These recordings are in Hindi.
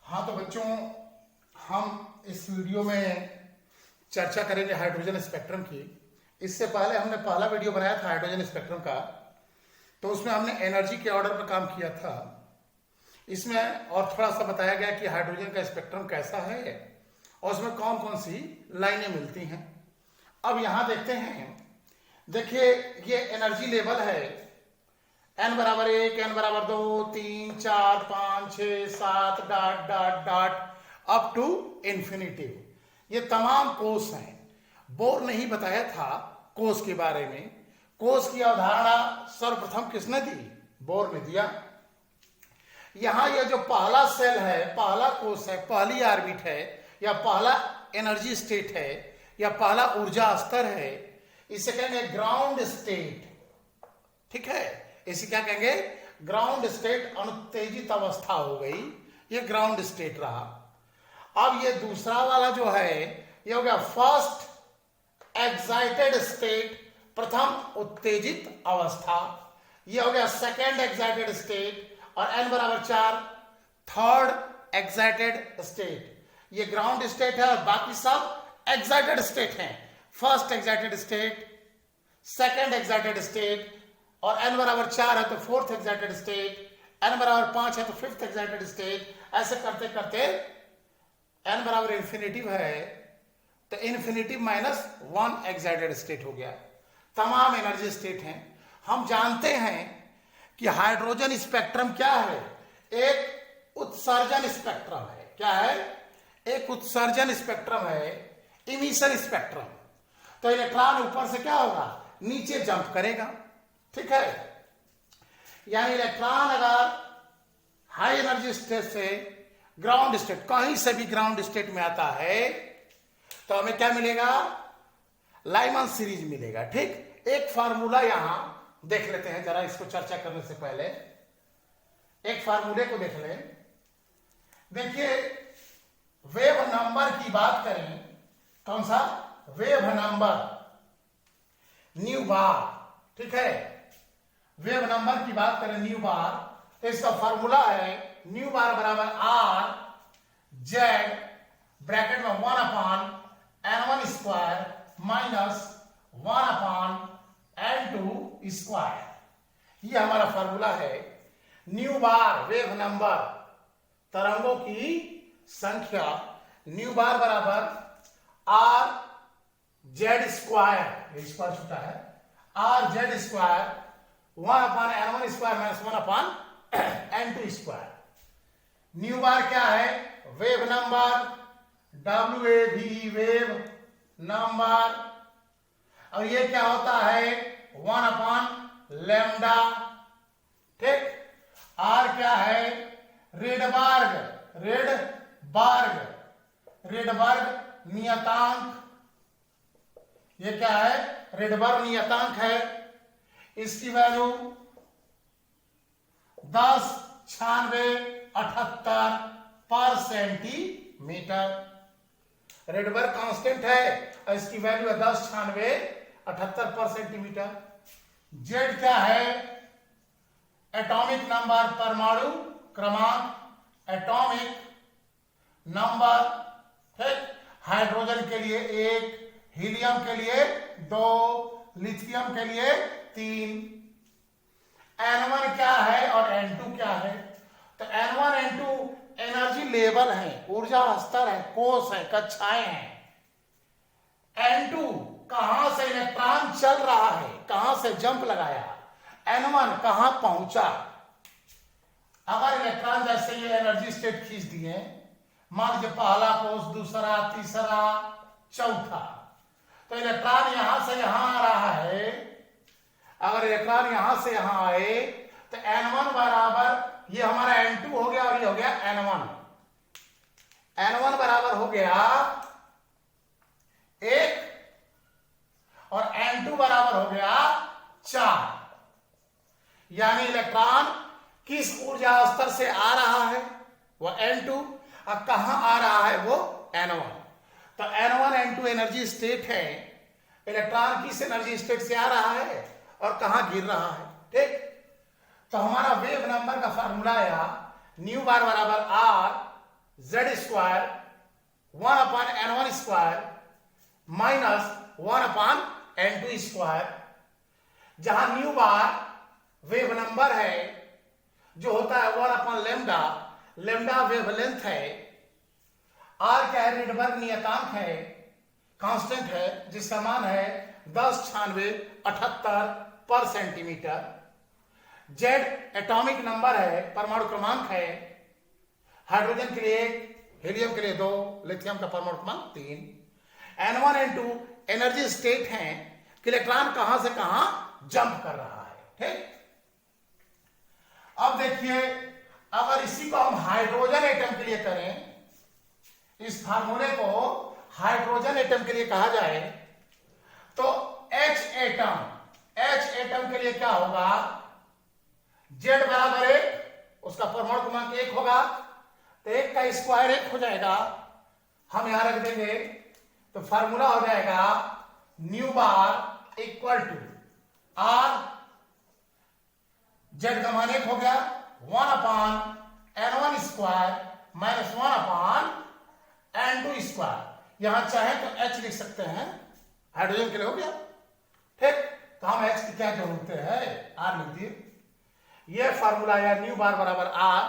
हाँ तो बच्चों, हम इस वीडियो में चर्चा करेंगे हाइड्रोजन स्पेक्ट्रम की। इससे पहले हमने पहला वीडियो बनाया था हाइड्रोजन स्पेक्ट्रम का, तो उसमें हमने एनर्जी के ऑर्डर पर काम किया था। इसमें और थोड़ा सा बताया गया कि हाइड्रोजन का स्पेक्ट्रम कैसा है और उसमें कौन कौन सी लाइनें मिलती हैं। अब यहां देखते हैं, देखिए ये एनर्जी लेवल है n बराबर 1, n बराबर 2, 3, 4, 5, 6, 7 dot dot dot up to infinitive. ये तमाम कोस हैं। बोर ने ही बताया था कोस के बारे में। कोस की अवधारणा सर्वप्रथम किसने दी? बोर ने दिया। यहां ये जो पहला सेल है, पहला कोस है, पहली ऑर्बिट है, या पहला एनर्जी स्टेट है, या पहला ऊर्जा स्तर है, इसे कहेंगे ग्राउंड स्टेट। ठीक है, इसे क्या कहेंगे? Ground state. अनुत्तेजित अवस्था हो गई, ये ग्राउंड स्टेट रहा। अब ये दूसरा वाला जो है, ये हो गया फर्स्ट एक्साइटेड स्टेट, प्रथम उत्तेजित अवस्था। ये हो गया सेकेंड एक्साइटेड स्टेट, और n बराबर 4 थर्ड एक्साइटेड स्टेट। ये ग्राउंड स्टेट है और बाकी सब एक्साइटेड स्टेट हैं। First excited state, second excited state, और n बराबर 4 है तो फोर्थ एक्साइटेड स्टेट, n बराबर 5 है तो फिफ्थ एक्साइटेड स्टेट। ऐसे करते करते n बराबर इंफिनिटिव है तो इंफिनिटिव माइनस 1 एक्साइटेड स्टेट हो गया। तमाम एनर्जी स्टेट हैं। हम जानते हैं कि हाइड्रोजन स्पेक्ट्रम क्या है? एक उत्सर्जन स्पेक्ट्रम है। क्या है? एक उत्सर्जन स्पेक्ट्रम है, इमिशन स्पेक्ट्रम। तो इलेक्ट्रॉन ऊपर से क्या होगा? नीचे जंप करेगा। ठीक है, यानी इलेक्ट्रॉन अगर हाई एनर्जी स्टेट से ग्राउंड स्टेट, कहीं से भी ग्राउंड स्टेट में आता है तो हमें क्या मिलेगा? लाइमन सीरीज मिलेगा। ठीक, एक फार्मूला यहां देख लेते हैं जरा, इसको चर्चा करने से पहले एक फार्मूले को देख लें। देखिए, वेव नंबर की बात करें, कौन सा? वेव नंबर, न्यू बार। ठीक है, वेव नंबर की बात करें, न्यू बार, तो इसका फार्मूला है न्यू बार बराबर आर जेड ब्रैकेट में 1 अपान n1 स्क्वायर माइनस 1 अपान n2 स्क्वायर। ये हमारा फार्मूला है। न्यू बार वेव नंबर, तरंगों की संख्या, न्यू बार बराबर आर जेड स्क्वायर, स्क्वायर छूटा है, are Z square 1 upon n1 square minus 1 upon n2 square. Nu बार क्या है? Wave number, WAV wave number, और ये क्या होता है? 1 अपान लैम्डा। ठीक, आर क्या है? रेडबर्ग, रेडबर्ग नियतांक। ये क्या है? रेडबर्ग नियतांक है। इसकी वैल्यू 109678 पर सेंटीमीटर। रेडबर्ग कांस्टेंट है और इसकी वैल्यू है 109678 पर सेंटीमीटर। जेड क्या है? एटॉमिक नंबर, परमाणु क्रमांक, एटॉमिक नंबर। ठीक, हाइड्रोजन के लिए 1, हीलियम के लिए 2, लिथियम के लिए 3। n1 क्या है और n2 क्या है? तो n1 n2 एनर्जी लेवल है, ऊर्जा स्तर है, कोस है, कक्षाएं हैं। n2 कहां से इलेक्ट्रॉन चल रहा है, कहां से जंप लगाया, n1 कहां पहुंचा। अगर इलेक्ट्रॉन जैसे ये एनर्जी स्टेट खींच दिए, मान लीजिए पहला कोस, दूसरा, तीसरा, चौथा, तो इलेक्ट्रॉन यहां से यहां आ रहा है। अगर इलेक्ट्रॉन यहां से यहां आए तो n1 बराबर, ये हमारा n2 हो गया और ये हो गया n1। n1 बराबर हो गया 1 और n2 बराबर हो गया 4। यानी इलेक्ट्रॉन किस ऊर्जा स्तर से आ रहा है? वो n2, और कहां आ रहा है? वो n1। तो n1 n2 एनर्जी स्टेट है। इलेक्ट्रॉन किस एनर्जी स्टेट से आ रहा है और कहां गिर रहा है। ठीक, तो हमारा वेव नंबर का फार्मूला आया न्यू बार बराबर are Z square 1/n1 square minus 1/n2 square, जहां न्यू बार वेव नंबर है जो होता है 1/λ, लेमडा वेवलेंथ है, आर क्या है, रेडबर्ग नियतांक है, कांस्टेंट है जिसका मान है 109678 पर सेंटीमीटर, जेड एटॉमिक नंबर है, परमाणु क्रमांक है, हाइड्रोजन के लिए 1, हीलियम के लिए 2, लिथियम का परमाणु क्रमांक 3, n1 n2 एनर्जी स्टेट है कि इलेक्ट्रॉन कहां से कहां जंप कर रहा है। ठीक, अब देखिए अगर इसी को हम हाइड्रोजन एटम के लिए करें, इस फार्मूले को हाइड्रोजन एटम के लिए कहा जाए तो H एटम के लिए क्या होगा, Z बराबर 1, उसका परमाणु क्रमांक 1 होगा, तो 1 का स्क्वायर 1 हो जाएगा, हम यहां रख देंगे तो फार्मूला हो जाएगा nu bar equal to R, Z का मान 1 हो गया 1/n1 square minus 1/n2 square, यहां चाहे तो H लिख सकते हैं, हाइड्रोजन के लिए हो गया। ठीक, तो हम H की क्या जरूरत है, R लिख दिए। यह फार्मूला या न्यू बार बराबर R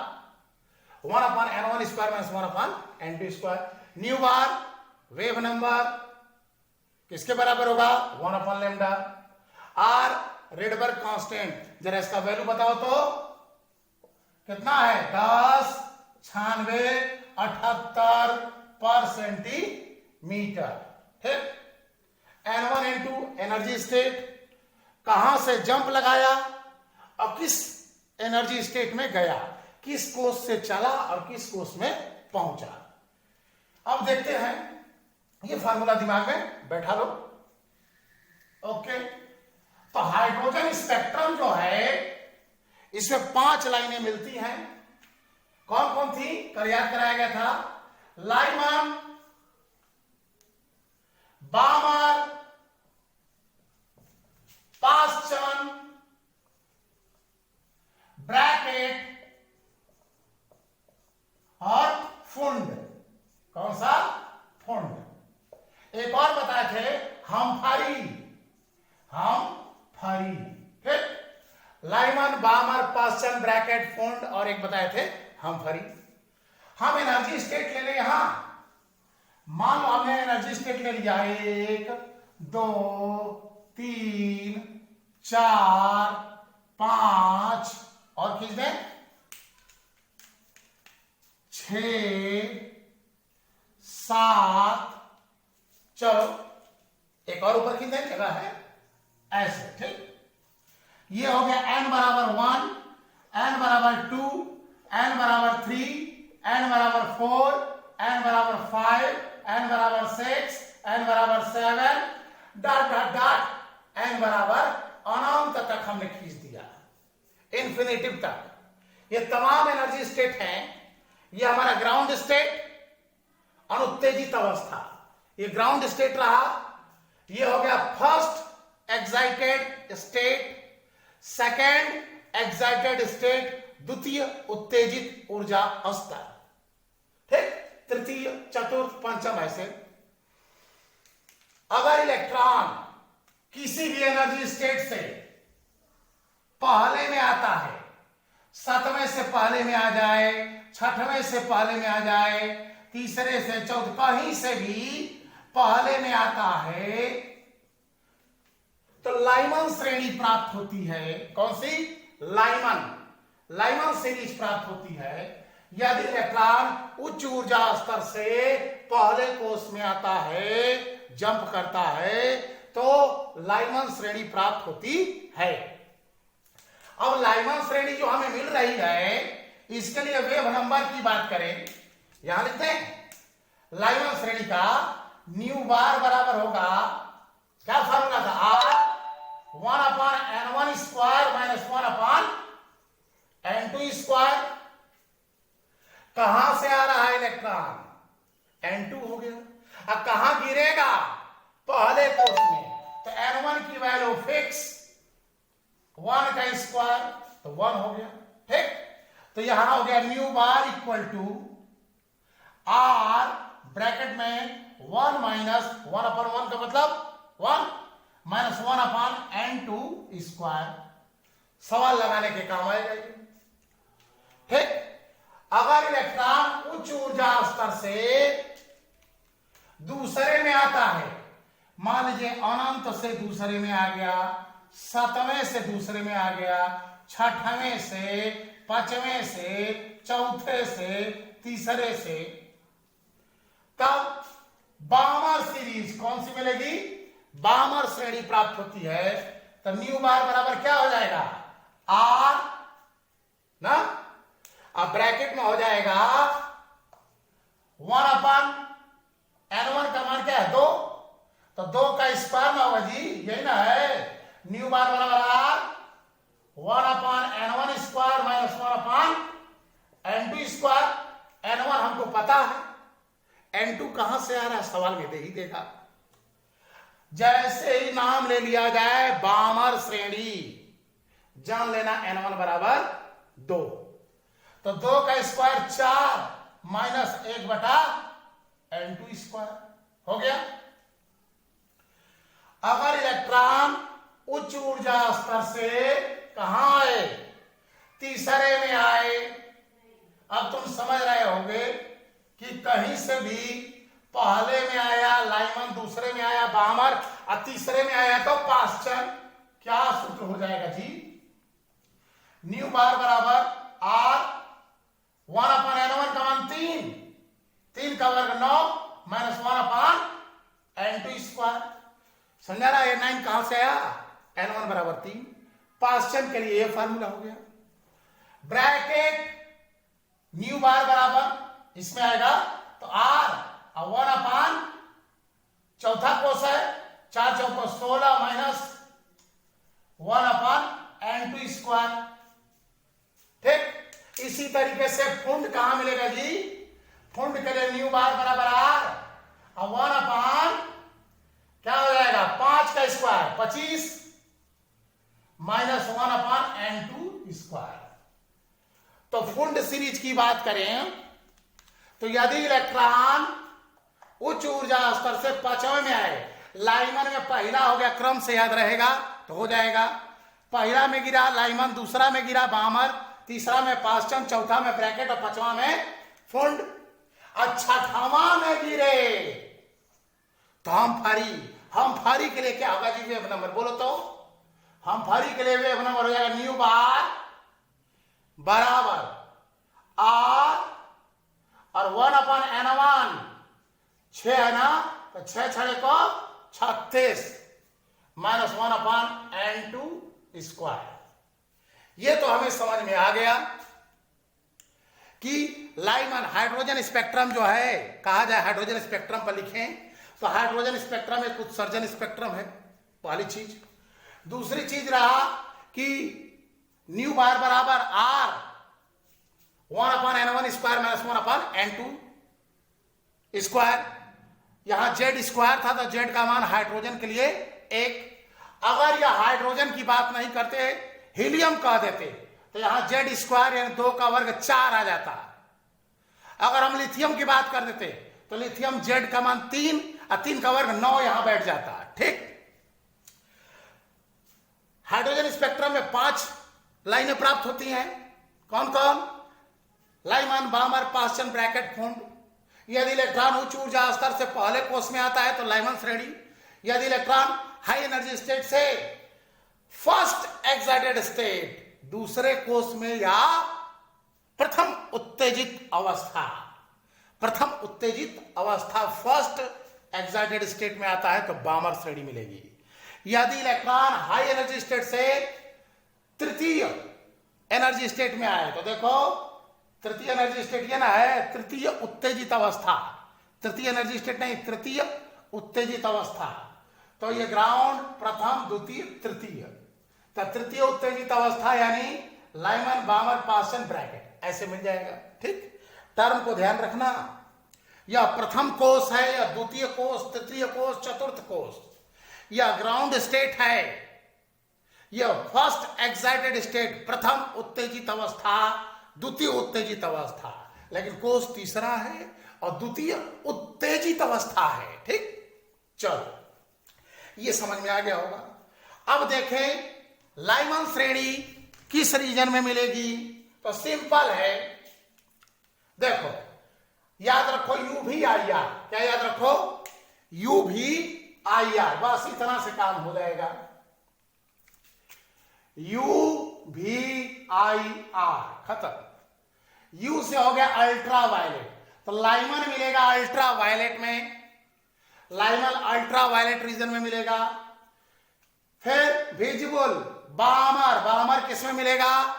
1/n1 square minus 1/n2 square. Nu bar wave number किसके बराबर होगा, 1/λ। R रेडबर्ग कांस्टेंट, जरा इसका वैल्यू बताओ तो कितना है, 109678 पर सेंटीमीटर। ठीक, n1 n2 एनर्जी स्टेट, कहां से जंप लगाया और किस एनर्जी स्टेट में गया, किस कोष से चला और किस कोष में पहुंचा। अब देखते हैं, ये फार्मूला दिमाग में बैठा लो। ओके, तो हाइड्रोजन स्पेक्ट्रम जो है इसमें 5 लाइनें मिलती हैं। कौन कौन थी, कल याद कराया गया था, लाइमन, बामर, पास्चन, ब्रैकेट और फुंड। कौन सा, फुंड। एक और बताए थे हमफरी। फिर लाइमन, बामर, पास्चन, ब्रैकेट, फुंड और एक बताए थे हमफरी। हम एनर्जी स्टेट ले लें यहां, मान लो हमने एनर्जी स्टेट ले लिया 1 2 3 4 5 और खींच दें 6 7, चलो एक और ऊपर खींच दें, जगह है ऐसे। ठीक, ये हो गया n बराबर 1, n बराबर 2, n बराबर 3, n बराबर 4, n बराबर 5, n बराबर 6, n बराबर 7, डॉट डॉट डॉट n बराबर अनंत तक हमने खींच दिया, इंफिनिटिव तक। ये तमाम एनर्जी स्टेट हैं। ये हमारा ग्राउंड स्टेट, अनुत्तेजित अवस्था, ये ग्राउंड स्टेट रहा। ये हो गया first excited state, second excited state, द्वितीय उत्तेजित ऊर्जा स्तर। ठीक, तृतीय, चतुर्थ, पंचम, ऐसे। अगर इलेक्ट्रॉन किसी भी एनर्जी स्टेट से पहले में आता है, 7वें से पहले में आ जाए, 6वें से पहले में आ जाए, तीसरे से चौथे, कहीं से भी पहले में आता है तो लाइमन श्रेणी प्राप्त होती है। कौन सी, लाइमन सीरीज प्राप्त होती है। यदि इलेक्ट्रॉन उच्च ऊर्जा स्तर से पहले कोष में आता है, जंप करता है, तो लाइमन श्रेणी प्राप्त होती है। अब लाइमन श्रेणी जो हमें मिल रही है, इसके लिए वेव नंबर की बात करें, यहां लिखते हैं लाइमन श्रेणी का न्यू बार बराबर होगा, क्या फार्मूला था, are 1/n1 square minus 1/n2 square. कहां से आ रहा है इलेक्ट्रॉन, n2 हो गया। अब कहां गिरेगा, पहले कोष में, तो n1 की वैल्यू फिक्स, 1 का स्क्वायर तो 1 हो गया। ठीक, तो यहां हो गया nu bar equal to R bracket में 1 माइनस 1/1 का मतलब 1 माइनस 1/n2 स्क्वायर। सवाल लगाने के काम आएगा ये। ठीक, अगर इलेक्ट्रॉन उच्च ऊर्जा स्तर से दूसरे में आता है, मान लीजिए अनंत से दूसरे में आ गया, 7वें से दूसरे में आ गया, 6वें से, 5वें से, चौथे से, तीसरे से, तब बामर सीरीज कौन सी मिलेगी? बामर श्रेणी प्राप्त होती है। तो न्यू बार बराबर क्या हो जाएगा? आर ना, अब ब्रैकेट में हो जाएगा 1/n1 का मान क्या है? 2, तो 2 का स्क्वायर में होगा जी, यही ना है। न्यू बार बराबर R 1/n1 square minus 1/n2 square. n1 हमको पता है, n2 कहां से आ रहा है सवाल में दे ही देगा। जैसे ही नाम ले लिया जाए बामर श्रेणी, जान लेना n1 बराबर 2, तो 2 का स्क्वायर 4 माइनस 1/n2 स्क्वायर हो गया। अगर इलेक्ट्रॉन उच्च ऊर्जा स्तर से कहां आए? तीसरे में आए। अब तुम समझ रहे होगे कि कहीं से भी पहले में आया लाइमन, दूसरे में आया बामर और तीसरे में आया तो पाश्चन, क्या सूत्र हो जाएगा जी? न्यू बार बराबर आर 1/n1 का मान 3 का वर्ग 9 माइनस 1/n2 स्क्वायर। समझा ना? ये 9 कहां से आया? n1 बराबर 3। पाश्चन के लिए ये फार्मूला हो गया। ब्रैकेट न्यू बार बराबर इसमें आएगा तो आर 1/, चौथा कोस है, 4 चौको 16 माइनस 1/n2 स्क्वायर। ठीक, इसी तरीके से फुंड कहां मिलेगा जी? फुंड के लिए न्यू बार बराबर आर 1/, क्या हो जाएगा? 5 का स्क्वायर 25 माइनस 1/n2 स्क्वायर। तो फुंड सीरीज की बात करें तो यदि इलेक्ट्रॉन उच्च ऊर्जा स्तर से 5वें में आए, लाइमन में पहला हो गया, क्रम से याद रहेगा तो हो जाएगा। पहला में गिरा लाइमन, दूसरा में गिरा बामर, तीसरा में पाश्चन, चौथा में ब्रैकेट और 5वां में फुंड। अच्छा 6वां में गिरे तो हम फारी के लिए क्या होगा जी? वेव नंबर बोलो तो। हम फारी के लिए वेव नंबर हो जाएगा न्यू बार बराबर आर और 1/n1, 6 है ना, तो 6 छड़े को 36 माइनस 1/n2 स्क्वायर। ये तो हमें समझ में आ गया कि लाइमन हाइड्रोजन स्पेक्ट्रम जो है, कहा जाए हाइड्रोजन स्पेक्ट्रम पर लिखें तो हाइड्रोजन स्पेक्ट्रम एक उत्सर्जन स्पेक्ट्रम है, पहली चीज। दूसरी चीज रहा कि न्यू बार बराबर R 1/n1 square minus 1/n2 square. यहां जेड स्क्वायर था तो जेड का मान हाइड्रोजन के लिए 1। अगर यह हाइड्रोजन की बात नहीं करते, हीलियम कह देते, तो यहां जेड स्क्वायर यानी 2 का वर्ग 4 आ जाता। अगर हम लिथियम की बात कर देते तो लिथियम जेड का मान 3 और 3 का वर्ग 9 यहां बैठ जाता। ठीक, हाइड्रोजन स्पेक्ट्रम में 5 लाइनें प्राप्त होती हैं। कौन कौन? Lyman, बामर, पाश्चन, bracket, फुंड। यदि इलेक्ट्रॉन उच्च ऊर्जा स्तर से पहले कोष में आता है तो लाइमन श्रेणी। यदि इलेक्ट्रॉन हाई एनर्जी स्टेट से फर्स्ट एक्साइटेड स्टेट, दूसरे कोष में या प्रथम उत्तेजित अवस्था फर्स्ट एक्साइटेड स्टेट में आता है तो बामर श्रेणी मिलेगी। यदि इलेक्ट्रॉन हाई एनर्जी स्टेट से तृतीय एनर्जी स्टेट में आए तो देखो, तृतीय एनर्जी स्टेट ये ना है, तृतीय उत्तेजित अवस्था, तृतीय एनर्जी स्टेट नहीं, तृतीय उत्तेजित अवस्था। तो ये ग्राउंड, प्रथम, द्वितीय, तृतीय। तो तृतीय उत्तेजित अवस्था यानी लाइमन, बामर, पाश्चन, ब्रैकेट, ऐसे मिल जाएगा। ठीक, टर्म को ध्यान रखना। यह प्रथम कोष है या द्वितीय कोष, तृतीय कोष, चतुर्थ कोष, यह ग्राउंड स्टेट है, यह फर्स्ट एक्साइटेड स्टेट, प्रथम उत्तेजित अवस्था, द्वितीय उत्तेजित अवस्था, लेकिन कोष तीसरा है और द्वितीय उत्तेजित अवस्था है। ठीक, चलो ये समझ में आ गया होगा। अब देखें लाइमन श्रेणी किस रीजन में मिलेगी, तो सिंपल है, देखो याद रखो यू भी आई आर, क्या याद रखो, यू भी आई आर, बस इतना से काम हो जाएगा। यू भी आई आर खत्म। यू से हो गया अल्ट्रा वायलेट, तो लाइमन मिलेगा अल्ट्रा वायलेट में, लाइमन अल्ट्रा वायलेट रीजन में मिलेगा। फिर विजिबल बामर, बामर किस में मिलेगा,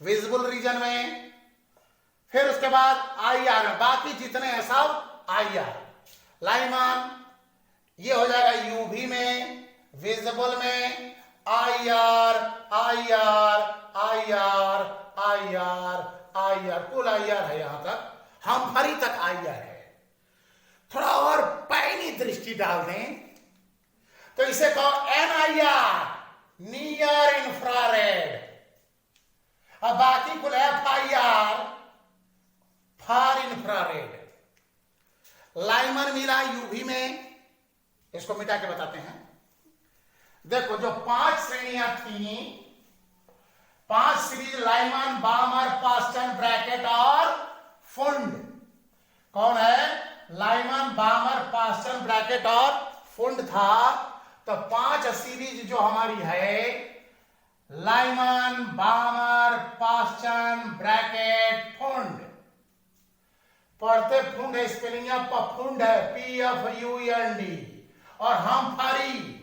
विजिबल रीजन में। फिर उसके बाद आई आर में, बाकी जितने हैं सब आई आर। लाइमन ये हो जाएगा यूवी में, विजिबल में, आई R I R I R I R I are, कुल आई आर है यहां तक, हम फरी तक आई आर है। थोड़ा और पैनी दृष्टि डाल दें तो इसे कहो N I R, near infrared. अब बाकी कुल F I R, far infrared. Lyman मिला यूवी में, इसको मिटा के बताते हैं। देखो जो 5 श्रेणियां थी, 5 सीरीज लाइमन, बामर, पास्टन, ब्रैकेट और फुंड, कौन है, लाइमन, बामर, पास्टन, ब्रैकेट और फुंड था। तो 5 सीरीज जो हमारी है, लाइमन, बामर, पास्टन, ब्रैकेट, फुंड, पढ़ते फुंड है, स्पेलिंग पफुंड है, PFUND, और हम फरी,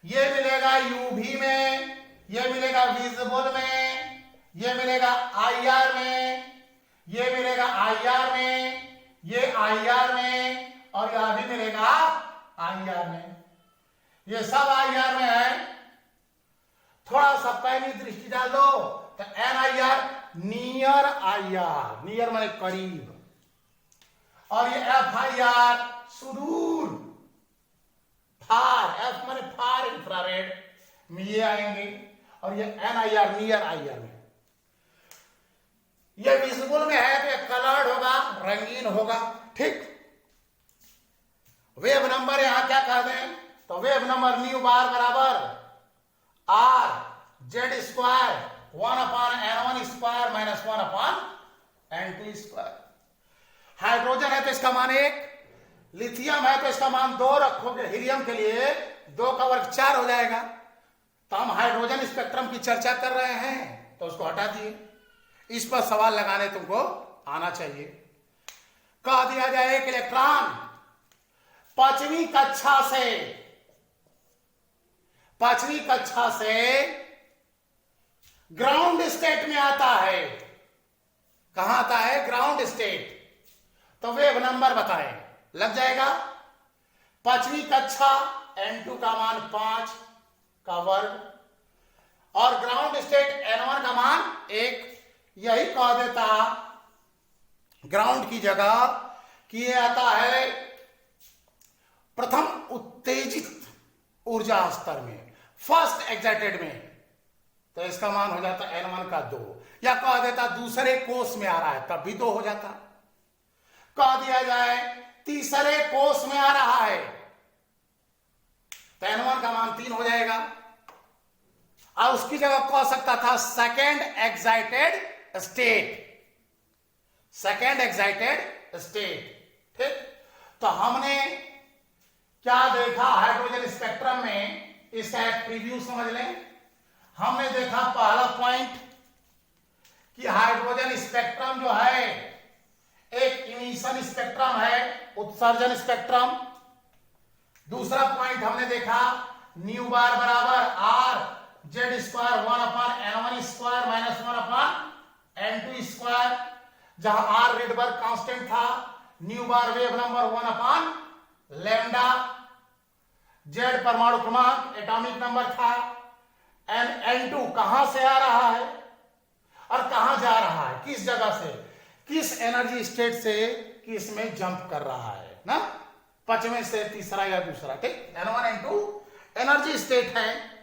ये मिलेगा यूवी में, ये मिलेगा विजिबल में, ये मिलेगा आईआर में, ये मिलेगा आईआर में, ये आईआर में, और यह भी मिलेगा आईआर में। ये सब आईआर में है। थोड़ा सा पैनी दृष्टि डाल दो तो N IR, near IR, near माने करीब, और ये एफ आईआर, सुदूर, फार, एफ माने फार इंफ्रारेड में ये आएंगे, और ये एन आईआर, नियर आईआर में। ये विजिबल में है तो ये कलर्ड होगा, रंगीन होगा। ठीक, वेव नंबर यहां क्या कह दें, तो वेव नंबर न्यू बार बराबर are Z square 1/n1 square minus 1/n2 square. Hydrogen है तो इसका मान 1, लिथियम है तो इसका मान 2 रखोगे, हीलियम के लिए 2 का वर्ग 4 हो जाएगा। तो हम हाइड्रोजन स्पेक्ट्रम की चर्चा कर रहे हैं तो उसको हटा दिए। इस पर सवाल लगाने तुमको आना चाहिए। कह दिया जाए एक इलेक्ट्रॉन 5वीं कक्षा से ग्राउंड स्टेट में आता है। कहां आता है, ग्राउंड स्टेट, तो वेव नंबर बताएं, लग जाएगा। 5वीं कक्षा, N2 का मान 5 का वर्ग, और ग्राउंड स्टेट N1 का मान 1। यही कह देता ग्राउंड की जगह कि ये आता है प्रथम उत्तेजित ऊर्जा स्तर में, फर्स्ट एक्साइटेड में, तो इसका मान हो जाता N1 का 2, या कह देता दूसरे कोष में आ रहा है तब भी 2 हो जाता। कह दिया जाए तीसरे कोष में आ रहा है तो N1 का मान 3 हो जाएगा, और उसकी जगह कह सकता था second excited state, second excited state. ठीक, तो हमने क्या देखा हाइड्रोजन स्पेक्ट्रम में, इसका एक प्रीव्यू समझ लें। हमने देखा पहला पॉइंट कि हाइड्रोजन स्पेक्ट्रम जो है एक इमिशन स्पेक्ट्रम है, उत्सर्जन स्पेक्ट्रम। दूसरा पॉइंट हमने देखा न्यू बार बराबर are Z square 1/n1 square minus 1/n2 square, जहां आर रेडबर्ग कांस्टेंट था, new bar wave number 1/लैम्डा, Z परमाणु क्रमांक एटॉमिक नंबर था, N2 कहां से आ रहा है और कहां जा रहा है, किस जगह से, किस एनर्जी स्टेट से किस में जंप कर रहा है ना, 5वें से तीसरा या दूसरा। ठीक, N1 N2 एनर्जी स्टेट है।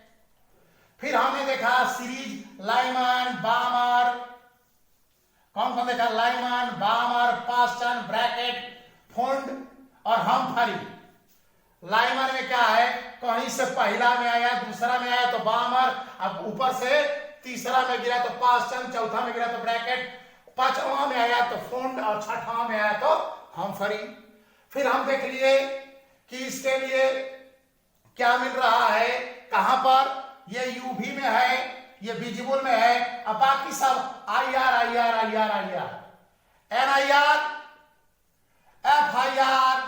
फिर हमने देखा सीरीज लाइमन, बामर, कौन कौन देखा? लाइमन, बामर, पास्टन, ब्रैकेट, फुंड और हमफरी। लाइमन में क्या है, कहीं से पहला में आया, दूसरा में आया तो बामर, अब ऊपर से तीसरा में गिरा तो पास्टन, चौथा में गिरा तो ब्रैकेट, पांचवा में आया तो फुंड और छठवां में आया तो हमफरी। फिर हम देख लिए कि इसके लिए क्या मिल रहा है, कहां पर, ये यूवी में है, ये विजिबल में है, अब बाकी सब I R I R I R I R, N I R, F I R,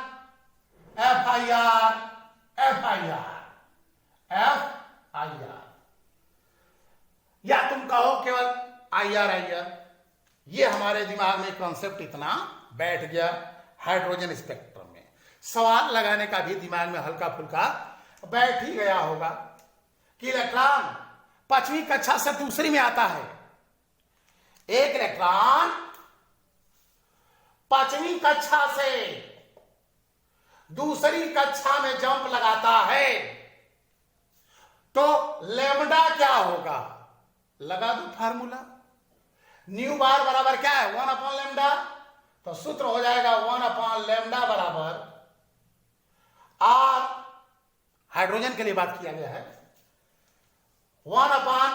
F I R, F I R, F I R, या तुम कहो केवल आई आर आई आर। ये हमारे दिमाग में कॉन्सेप्ट इतना बैठ गया हाइड्रोजन स्पेक्ट्रम में, सवाल लगाने का भी दिमाग में हल्का फुल्का बैठ ही गया होगा कि इलेक्ट्रॉन पांचवी कक्षा से दूसरी में आता है। एक इलेक्ट्रॉन पांचवी कक्षा से दूसरी कक्षा में जंप लगाता है तो लेमडा क्या होगा? लगा दो फार्मूला, न्यू बार बराबर क्या है? 1 अपॉन लेमडा। तो सूत्र हो जाएगा 1 अपॉन लेमडा बराबर आर, हाइड्रोजन के लिए बात किया गया है, 1 अपॉन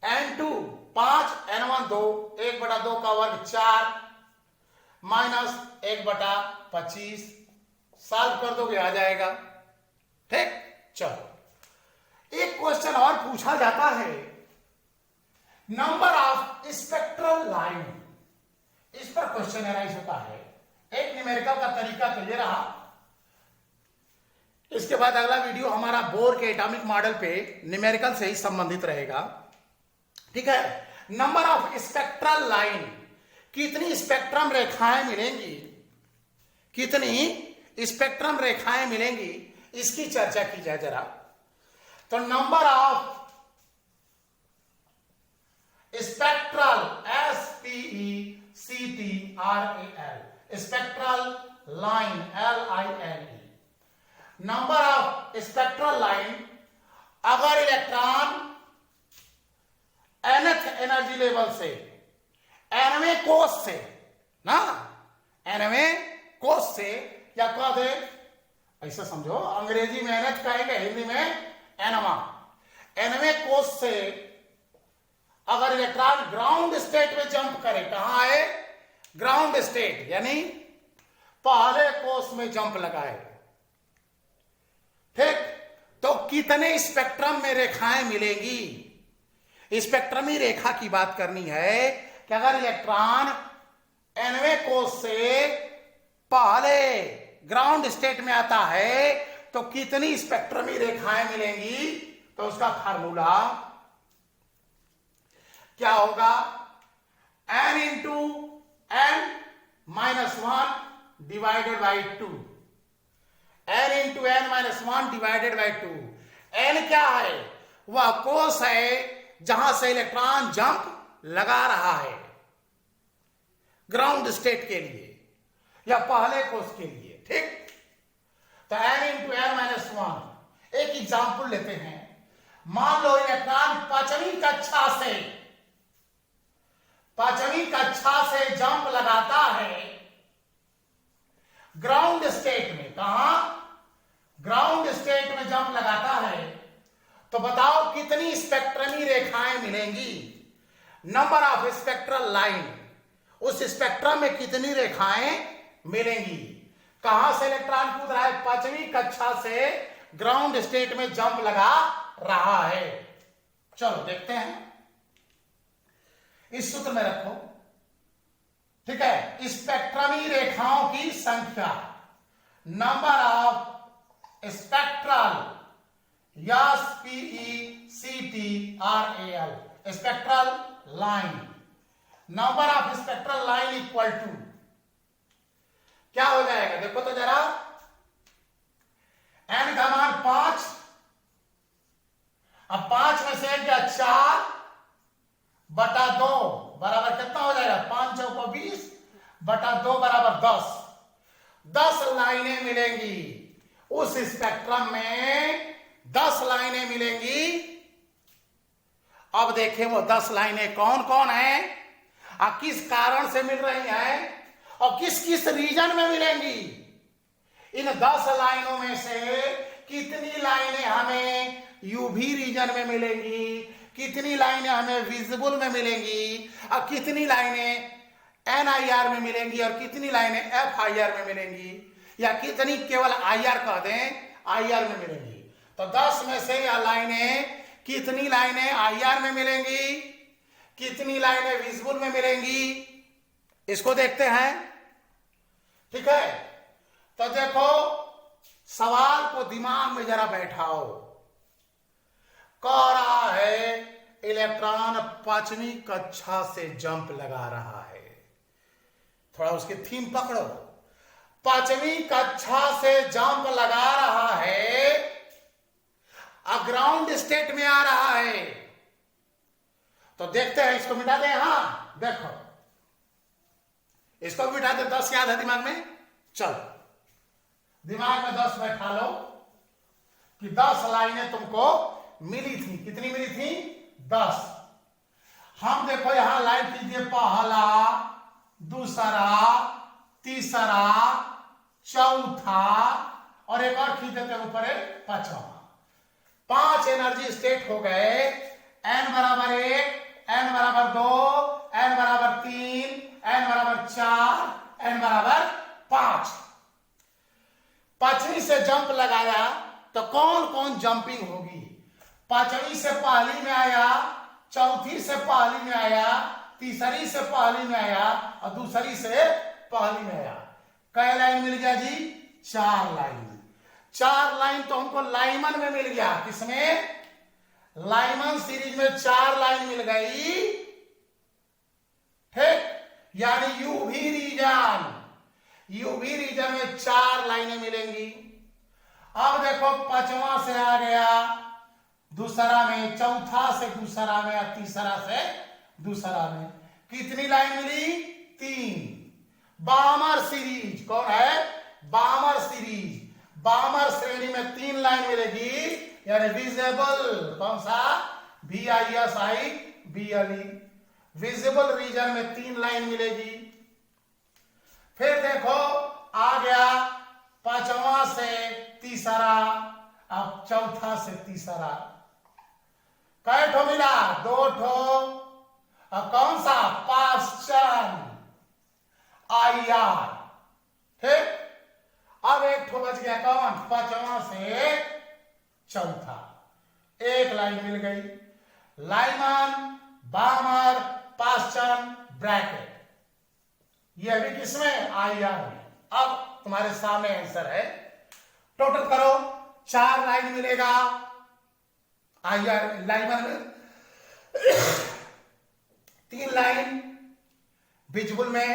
N2 5, N1 2, 1/2 का वर्ग 4 माइनस 1/25, सॉल्व कर दोगे आ जाएगा। ठीक, चलो एक क्वेश्चन और पूछा जाता है, नंबर ऑफ स्पेक्ट्रल लाइन, इस पर क्वेश्चन एराइज होता है। एक न्यूमेरिकल का तरीका तो ये रहा, इसके बाद अगला वीडियो हमारा बोर के एटॉमिक मॉडल पे न्यूमेरिकल से ही संबंधित रहेगा। ठीक है, नंबर ऑफ स्पेक्ट्रल लाइन, कितनी स्पेक्ट्रम रेखाएं मिलेंगी, कितनी स्पेक्ट्रम रेखाएं मिलेंगी, इसकी चर्चा की जाए जरा। तो number of spectral, SPECTRAL, spectral line, LINE, number of spectral line, अगर इलेक्ट्रॉन nth एनर्जी लेवल से, nवें कोष से ना, nवें कोष से, क्या कह दे, ऐसा समझो, अंग्रेजी में nth कहेंगे, हिंदी में nवा, nवें कोष से अगर इलेक्ट्रॉन ग्राउंड स्टेट में जंप करे, कहां है? ग्राउंड स्टेट, यानी पहले कोष में जंप लगाए, ठीक, तो कितने स्पेक्ट्रम में रेखाएं मिलेंगी? स्पेक्ट्रमी रेखा की बात करनी है कि अगर इलेक्ट्रॉन nवें कोष से पहले ग्राउंड स्टेट में आता है तो कितनी स्पेक्ट्रमी रेखाएं मिलेंगी? तो उसका फार्मूला क्या होगा? n into n minus 1 divided by 2, n into n minus 1 divided by 2। n क्या है? वह कोष है जहां से इलेक्ट्रॉन जंप लगा रहा है ग्राउंड स्टेट के लिए या पहले कोष के लिए, ठीक। तो n इंटू n माइनस 1, एक एग्जाम्पल लेते हैं। मान लो इलेक्ट्रॉन पांचवी कक्षा से जंप लगाता है ग्राउंड स्टेट में, कहा? ग्राउंड स्टेट में जंप लगाता है, तो बताओ कितनी स्पेक्ट्रमी रेखाएं मिलेंगी? नंबर ऑफ स्पेक्ट्रल लाइन, उस स्पेक्ट्रम में कितनी रेखाएं मिलेंगी? कहां से इलेक्ट्रॉन कूद रहा है? पांचवी कक्षा से ग्राउंड स्टेट में जंप लगा रहा है। चलो देखते हैं, इस सूत्र में रखो, ठीक है। स्पेक्ट्रमी रेखाओं की संख्या, number of spectral, SPECTRAL, spectral line, number of spectral line equal to क्या हो जाएगा? देखो तो जरा, n का मान 5, अब 5 में से क्या 4/2 बराबर कितना हो जाएगा? 5 चौको 20/2 बराबर 10। 10 लाइनें मिलेंगी उस स्पेक्ट्रम में, 10 लाइनें मिलेंगी। अब देखें वो 10 लाइनें कौन कौन हैं। किस कारण से मिल रही हैं और किस किस रीजन में मिलेंगी। इन 10 लाइनों में से कितनी लाइनें हमें यूवी रीजन में मिलेंगी, कितनी लाइनें हमें विजिबल में मिलेंगी, और कितनी लाइनें NIR में मिलेंगी और कितनी लाइनें FIR में मिलेंगी, या कितनी केवल IR कह दें IR में मिलेंगी। तो 10 में से यह लाइनें, कितनी लाइनें IR में मिलेंगी, कितनी लाइनें विजिबल में मिलेंगी, इसको देखते हैं। ठीक है, तो देखो सवाल को दिमाग में जरा बैठाओ। कह रहा है इलेक्ट्रॉन 5वीं कक्षा से जंप लगा रहा है। थोड़ा उसकी थीम पकड़ो। 5वीं कक्षा से जंप लगा रहा है, ग्राउंड स्टेट में आ रहा है। तो देखते हैं, इसको मिटा दें। हाँ देखो, इसको मिटा दे। 10 याद है दिमाग में? चलो दिमाग में 10 बैठा लो कि 10 लाइनें तुमको मिली थी। कितनी मिली थी? 10। हम देखो यहां लाइन कीजिए, पहला, दूसरा, तीसरा, चौथा, और एक और खींच देते हैं ऊपर, 5वां। 5 एनर्जी स्टेट हो गए। n बराबर 1, n बराबर 2, n बराबर 3, n बराबर 4, n बराबर 5। 5वीं से जंप लगाया तो कौन कौन जंपिंग होगी? 5वीं से पहली में आया, चौथी से पहली में आया, तीसरी से पहली में आया, और दूसरी से पहली में आया। कै लाइन मिल गया जी? 4 लाइन। 4 लाइन तो हमको लाइमन में मिल गया। किसमें? लाइमन सीरीज में 4 लाइन मिल गई। ठीक, यानी यूवी रीजन, यूवी रीजन में 4 लाइनें मिलेंगी। अब देखो 5वां से आ गया दूसरा में, चौथा से दूसरा में, और तीसरा से दूसरा में। कितनी लाइन मिली? 3। बामर सीरीज कौन है? बामर सीरीज। बामर श्रेणी में 3 लाइन मिलेगी, यानी विजिबल। कौन सा? VISIBLE। विजिबल रीजन में 3 लाइन मिलेगी। फिर देखो आ गया 5वां से तीसरा, अब चौथा से तीसरा। कै ठो मिला? 2 ठो। अब कौन सा? पाश्चन, IR। ठीक, अब 1 ठो बच गया। कौन? 5वां से चौथा। 1 लाइन मिल गई। Lyman, बामर, पाश्चन, bracket. यह भी किसमें? IR में। अब तुम्हारे सामने आंसर है। टोटल करो, 4 लाइन मिलेगा IR लाइमन में, 3 लाइन विजिबल में,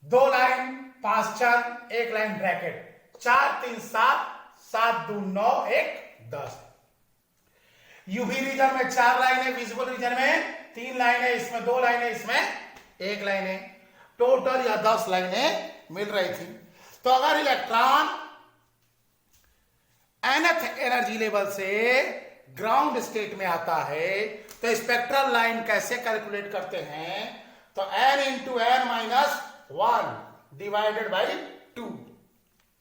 2 line Paschen, 1 line Brackett. 4 3 7, 7 2 9, 1 10। UV region में 4 लाइनें, विजिबल रीजन में 3 लाइनें, इसमें 2 लाइनें, इसमें 1 लाइनें। टोटल या 10 लाइनें मिल रही थी। तो अगर इलेक्ट्रॉन nth एनर्जी लेवल से ग्राउंड स्टेट में आता है तो स्पेक्ट्रल लाइन कैसे कैलकुलेट करते हैं? तो n into n minus 1 divided by 2।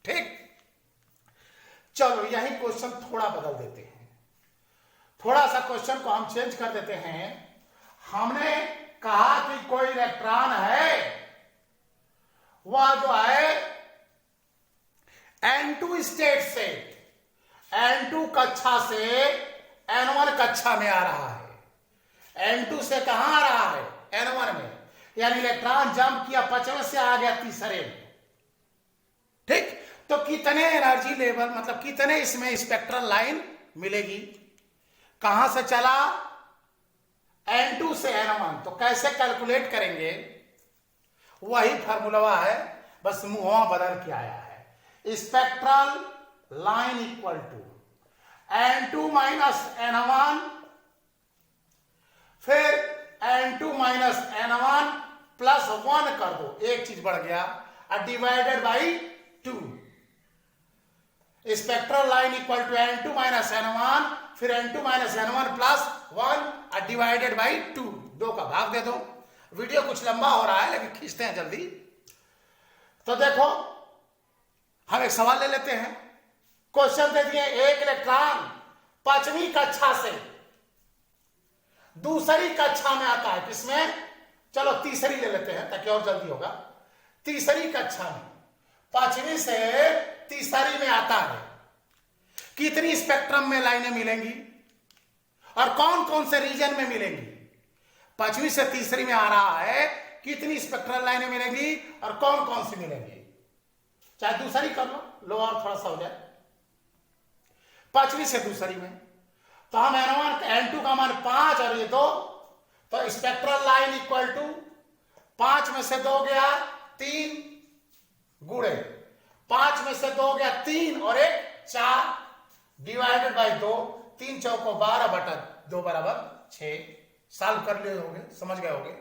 ठीक, चलो यही क्वेश्चन थोड़ा बदल देते हैं। थोड़ा सा क्वेश्चन को हम चेंज कर देते हैं। हमने कहा कि कोई इलेक्ट्रॉन है, वह जो है n2 स्टेट से, n2 कक्षा से n1 कक्षा में आ रहा है। n2 से कहां आ रहा है? n1 में। यानी इलेक्ट्रॉन जंप किया, 5वें से आ गया तीसरे में। ठीक, तो कितने एनर्जी लेवल, मतलब कितने इसमें स्पेक्ट्रल लाइन मिलेगी? कहां से चला? n2 से n1। तो कैसे कैलकुलेट करेंगे? वही फार्मूला है, बस मुंह बदल के आया है। Spectral line equal to n2 minus n1, फिर n2 माइनस n1 प्लस 1 कर दो, एक चीज बढ़ गया, divided by 2। Spectral line equal to n2 minus n1, फिर n2 minus n1 plus 1 divided by 2। 2 का भाग दे दो, वीडियो कुछ लंबा हो रहा है लेकिन खींचते हैं जल्दी। तो देखो हम एक सवाल ले लेते हैं। क्वेश्चन दे दिए, एक इलेक्ट्रॉन 5वीं कक्षा से दूसरी कक्षा में आता है। किसमें? चलो तीसरी ले लेते हैं ताकि और जल्दी होगा। तीसरी कक्षा में 5वीं से तीसरी में आता है। कितनी स्पेक्ट्रम में लाइनें मिलेंगी और कौन कौन से रीजन में मिलेंगी? 5वीं से तीसरी में आ रहा है, कितनी स्पेक्ट्रल लाइनें मिलेंगी और कौन कौन सी मिलेंगी? चाहे दूसरी कर लो और थोड़ा सा हो जाए। 5वीं से दूसरी में तो हम N2 का मान 5 और ये 2, तो स्पेक्ट्रल लाइन इक्वल टू 5 में से 2 गया 3 गुणे 5 में से 2 गया 3 और 1 4 डिवाइडेड बाई 2, 3 चौको 12 बटा 2 बराबर 6। सॉल्व कर लिए होंगे, समझ गए होंगे।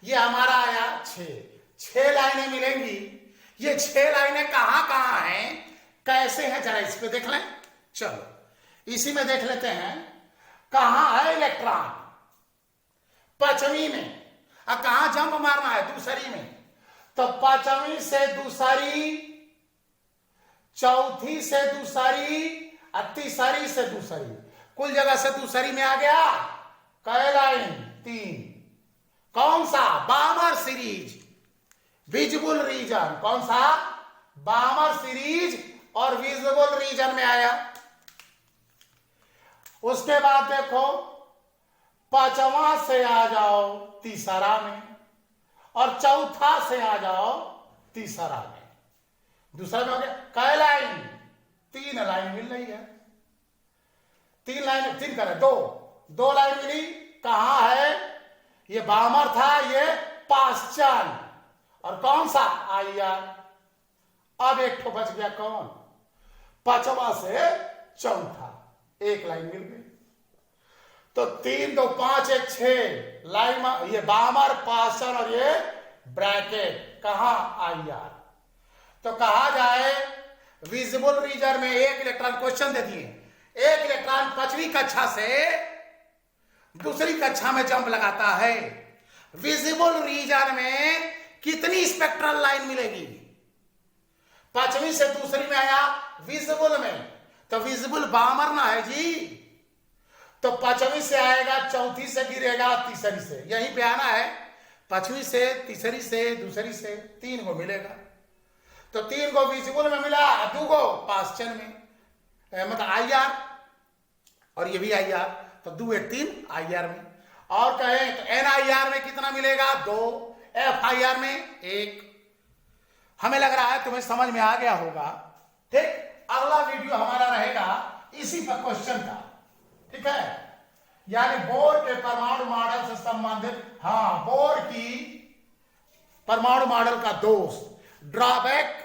ये हमारा आया 6 लाइनें मिलेंगी। ये 6 लाइनें कहां कहां हैं, कैसे हैं, जरा इस पे देख लें। चलो इसी में देख लेते हैं। कहां है इलेक्ट्रॉन? 5वीं में। और कहां जंप मारना है? दूसरी में। तो 5वीं से दूसरी, चौथी से दूसरी और तीसरी से दूसरी, कुल जगह से दूसरी में आ गया कै लाइन? 3। कौन सा? बामर सीरीज, विजिबल रीजन। कौन सा? बामर सीरीज और विजिबल रीजन में आया। उसके बाद देखो 5वां से आ जाओ तीसरा में और चौथा से आ जाओ तीसरा में। दूसरा में हो गया कै लाइन? 3 लाइन मिल रही है। 3 लाइन, 3 करे 2 लाइन मिली। कहां है? ये बामर था, ये पाश्चन। और कौन सा? IR। अब एक ठो बच गया, कौन? 5वां से चौथा, 1 लाइन मिल गई। तो 3 2 5 1 6 लाइन, ये बामर, पाश्चन और ये ब्रैकेट। कहां? IR। तो कहा जाए विजिबल रीजन में एक इलेक्ट्रॉन, क्वेश्चन दे दिए, एक इलेक्ट्रॉन 5वीं कक्षा से दूसरी कक्षा में जंप लगाता है। विजिबल रीजन में कितनी स्पेक्ट्रल लाइन मिलेगी? 5वीं से दूसरी में आया विजिबल में, तो विजिबल बामर ना है जी। तो 5वीं से आएगा, चौथी से गिरेगा, तीसरी से। यहीं पे आना है। 5वीं से, तीसरी से, दूसरी से 3 को मिलेगा। तो 3 को विजिबल में मिला, 2 को पाश्चन में, मतलब IR, और ये भी IR। तो 2 8 3 IR में। और कहें तो NIR में कितना मिलेगा? 2। FIR में 1। हमें लग रहा है तुम्हें समझ में आ गया होगा। ठीक, अगला वीडियो हमारा रहेगा इसी पर क्वेश्चन का। ठीक है, यानी बोर के परमाणु मॉडल से संबंधित, हाँ, बोर की परमाणु मॉडल का दोष, ड्रॉबैक,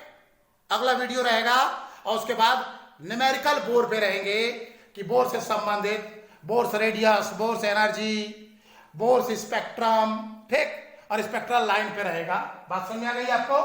अगला वीडियो रहेगा। और उसके बाद न्यूमेरिकल बोर पे रहेंगे कि बोर से संबंधित, बोर से रेडियस, बोर से एनर्जी, बोर से स्पेक्ट्रम, ठीक, और स्पेक्ट्रल लाइन पे रहेगा। बात समझ में आ गई आपको?